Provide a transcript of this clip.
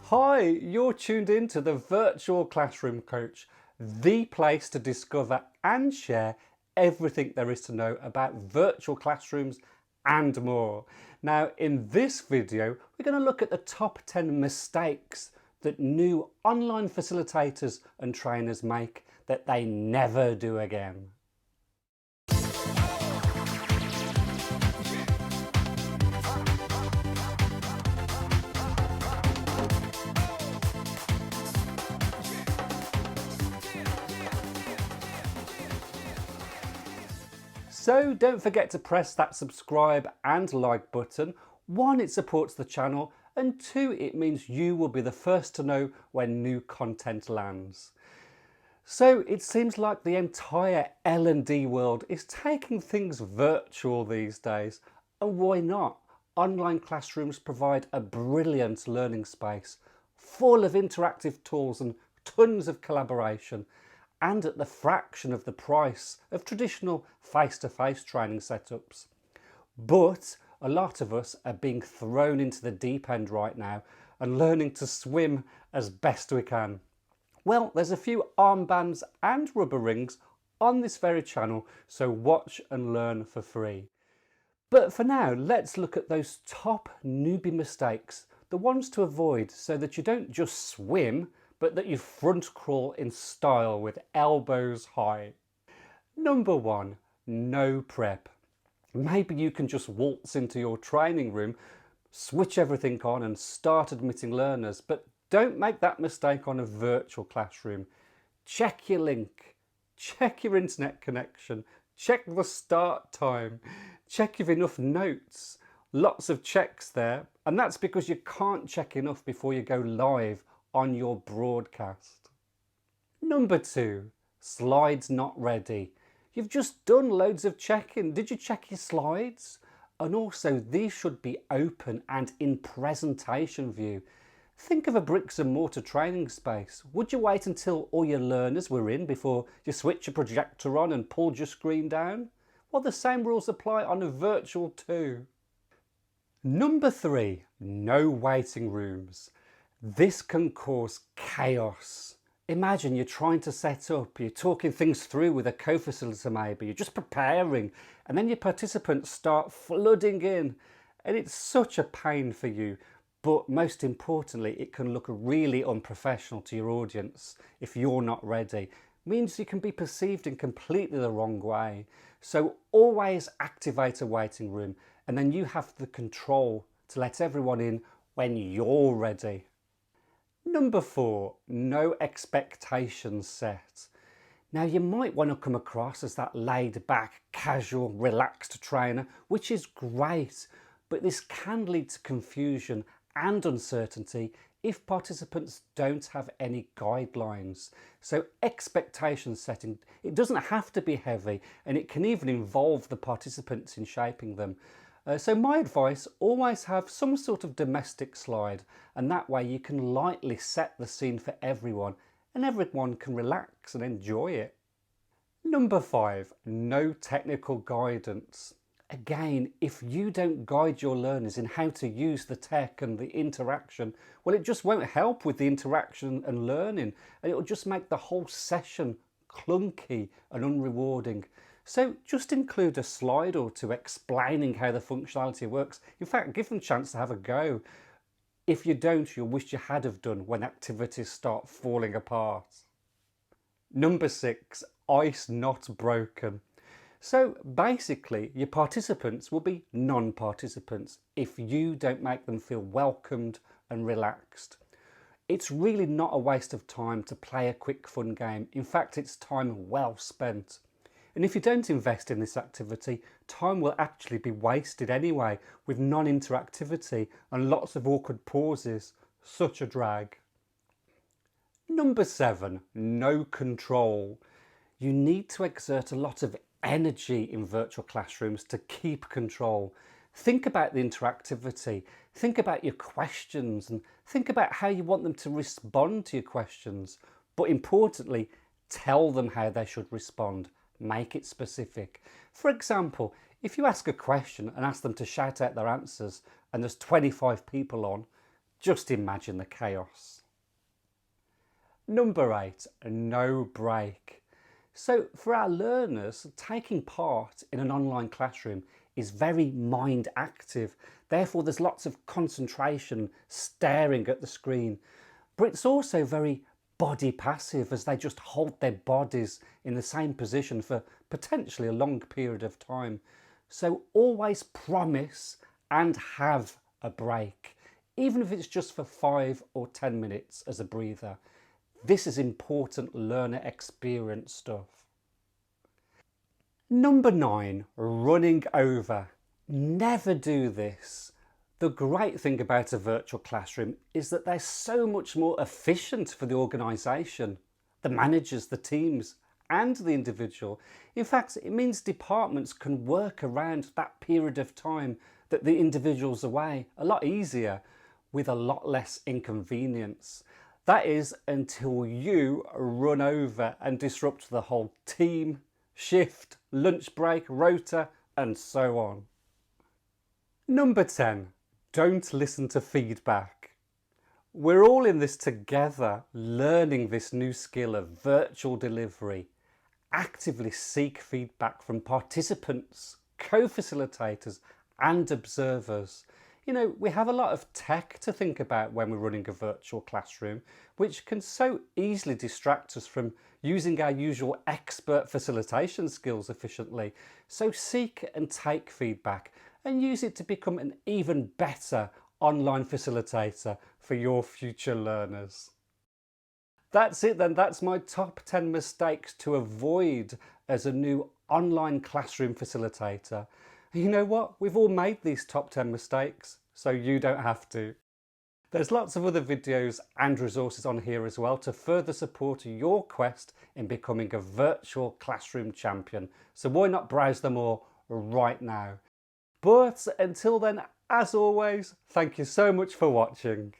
Hi, you're tuned in to the Virtual Classroom Coach, the place to discover and share everything there is to know about virtual classrooms and more. Now, in this video, we're going to look at the top 10 mistakes that new online facilitators and trainers make that they never do again. So don't forget to press that subscribe and like button. 1, it supports the channel, and 2, it means you will be the first to know when new content lands. So it seems like the entire L&D world is taking things virtual these days, and why not? Online classrooms provide a brilliant learning space, full of interactive tools and tons of collaboration, and at the fraction of the price of traditional face-to-face training setups. But a lot of us are being thrown into the deep end right now and learning to swim as best we can. Well, there's a few armbands and rubber rings on this very channel, so watch and learn for free. But for now, let's look at those top newbie mistakes, the ones to avoid so that you don't just swim, but that you front crawl in style with elbows high. Number 1, no prep. Maybe you can just waltz into your training room, switch everything on and start admitting learners, but don't make that mistake on a virtual classroom. Check your link, check your internet connection, check the start time, check you've enough notes. Lots of checks there, and that's because you can't check enough before you go live on your broadcast. Number 2, slides not ready. You've just done loads of checking. Did you check your slides? And also, these should be open and in presentation view. Think of a bricks and mortar training space. Would you wait until all your learners were in before you switch your projector on and pulled your screen down? Well, the same rules apply on a virtual too. Number 3, no waiting rooms. This can cause chaos. Imagine you're trying to set up, you're talking things through with a co-facilitator maybe, you're just preparing, and then your participants start flooding in, and it's such a pain for you. But most importantly, it can look really unprofessional to your audience if you're not ready. It means you can be perceived in completely the wrong way. So always activate a waiting room, and then you have the control to let everyone in when you're ready. Number 4, no expectations set. Now you might want to come across as that laid back, casual, relaxed trainer, which is great, but this can lead to confusion and uncertainty if participants don't have any guidelines. So expectation setting, it doesn't have to be heavy, and it can even involve the participants in shaping them. So my advice, always have some sort of domestic slide, and that way you can lightly set the scene for everyone and everyone can relax and enjoy it. Number 5, no technical guidance. Again, if you don't guide your learners in how to use the tech and the interaction, well, it just won't help with the interaction and learning, and it'll just make the whole session clunky and unrewarding. So just include a slide or two explaining how the functionality works. In fact, give them a chance to have a go. If you don't, you'll wish you had have done when activities start falling apart. Number 6, ice not broken. So basically, your participants will be non-participants if you don't make them feel welcomed and relaxed. It's really not a waste of time to play a quick fun game. In fact, it's time well spent. And if you don't invest in this activity, time will actually be wasted anyway with non-interactivity and lots of awkward pauses. Such a drag. Number 7, no control. You need to exert a lot of energy in virtual classrooms to keep control. Think about the interactivity, think about your questions, and think about how you want them to respond to your questions. But importantly, tell them how they should respond. Make it specific. For example, if you ask a question and ask them to shout out their answers and there's 25 people on, Just imagine the chaos. Number 8, no break. So for our learners, taking part in an online classroom is very mind active. Therefore, there's lots of concentration, staring at the screen. But it's also very body passive, as they just hold their bodies in the same position for potentially a long period of time. So always promise and have a break, even if it's just for 5 or 10 minutes as a breather. This is important learner experience stuff. Number 9, running over. Never do this. The great thing about a virtual classroom is that they're so much more efficient for the organisation, the managers, the teams, and the individual. In fact, it means departments can work around that period of time that the individual's away a lot easier, with a lot less inconvenience. That is, until you run over and disrupt the whole team, shift, lunch break, rota, and so on. Number 10, don't listen to feedback. We're all in this together, learning this new skill of virtual delivery. Actively seek feedback from participants, co-facilitators, and observers. You know, we have a lot of tech to think about when we're running a virtual classroom, which can so easily distract us from using our usual expert facilitation skills efficiently. So seek and take feedback and use it to become an even better online facilitator for your future learners. That's it then, that's my top 10 mistakes to avoid as a new online classroom facilitator. You know what? We've all made these top 10 mistakes, so you don't have to. There's lots of other videos and resources on here as well to further support your quest in becoming a virtual classroom champion. So why not browse them all right now? But until then, as always, thank you so much for watching.